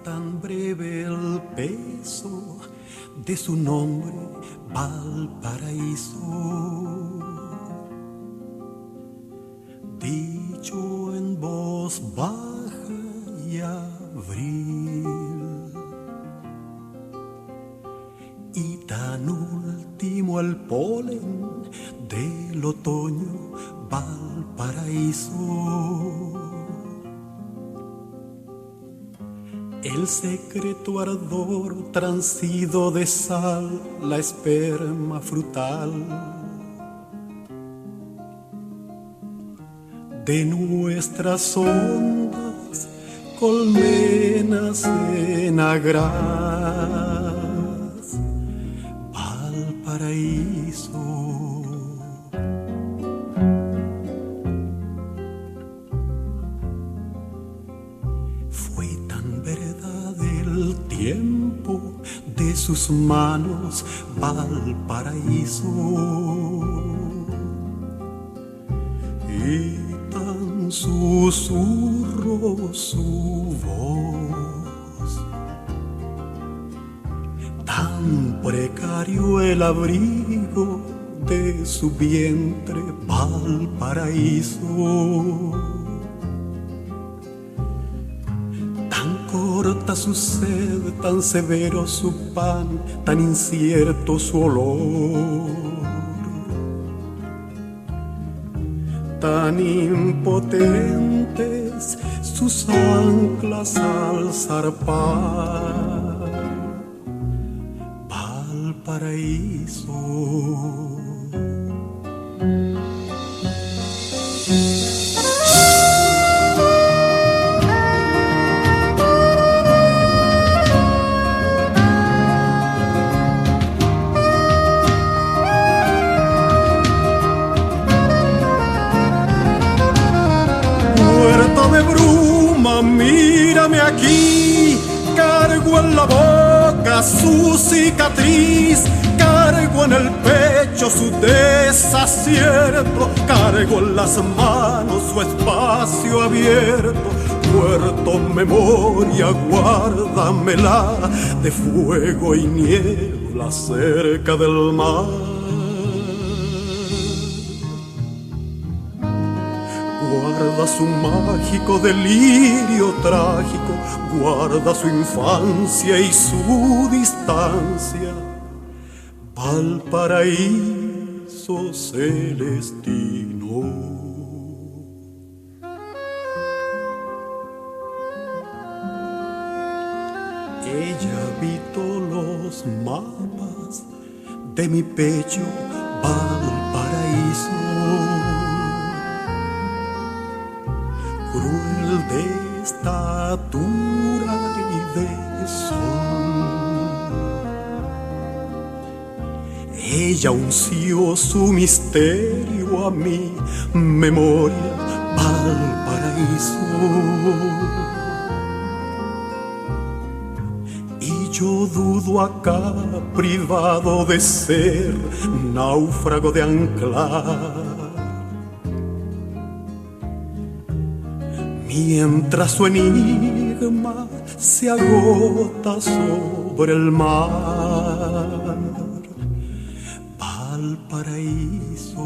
tan breve el peso de su nombre, Valparaíso. Dicho en voz baja y abril, y tan último el polen del otoño, Valparaíso. El secreto ardor transido de sal, la esperma frutal de nuestras ondas, colmenas cenagras, Valparaíso. Fue tan verdad el tiempo de sus manos, Valparaíso, y tan susurró su voz, tan precario el abrigo de su vientre, Valparaíso. Corta su sed, tan severo su pan, tan incierto su olor, tan impotentes sus anclas al zarpar, Valparaíso. De bruma, mírame aquí, cargo en la boca su cicatriz, cargo en el pecho su desacierto, cargo en las manos su espacio abierto. Puerto memoria, guárdamela de fuego y niebla cerca del mar. Guarda su mágico delirio trágico, guarda su infancia y su distancia, Valparaíso celestino. Ella habitó los mapas de mi pecho, Valparaíso. Cruel de estatura y de son, ella unció su misterio a mi memoria, Valparaíso. Y yo dudo acá, privado de ser náufrago de anclar, mientras su enigma se agota sobre el mar, Valparaíso.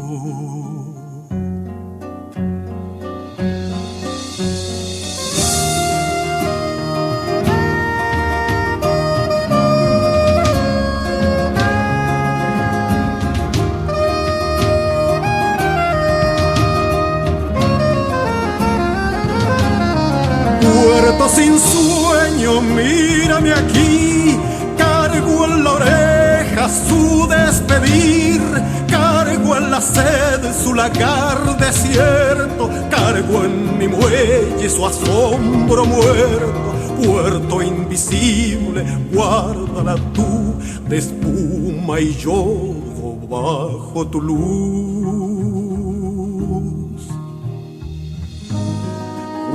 Puerto sin sueño, mírame aquí, cargo en la oreja su despedir, cargo en la sed su lagar desierto, cargo en mi muelle su asombro muerto. Puerto invisible, guárdala tú de espuma y yodo bajo tu luz.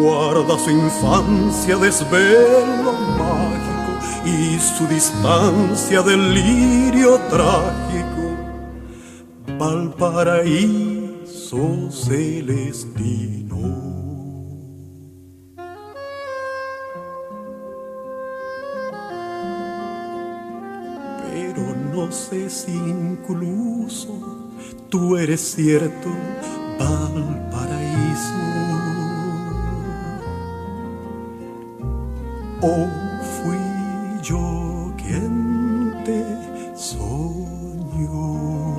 Guarda su infancia, desvelo mágico, y su distancia, delirio trágico, Valparaíso celestino. conoces incluso, tú eres cierto Valparaíso. ¿O fui yo quien te soñó?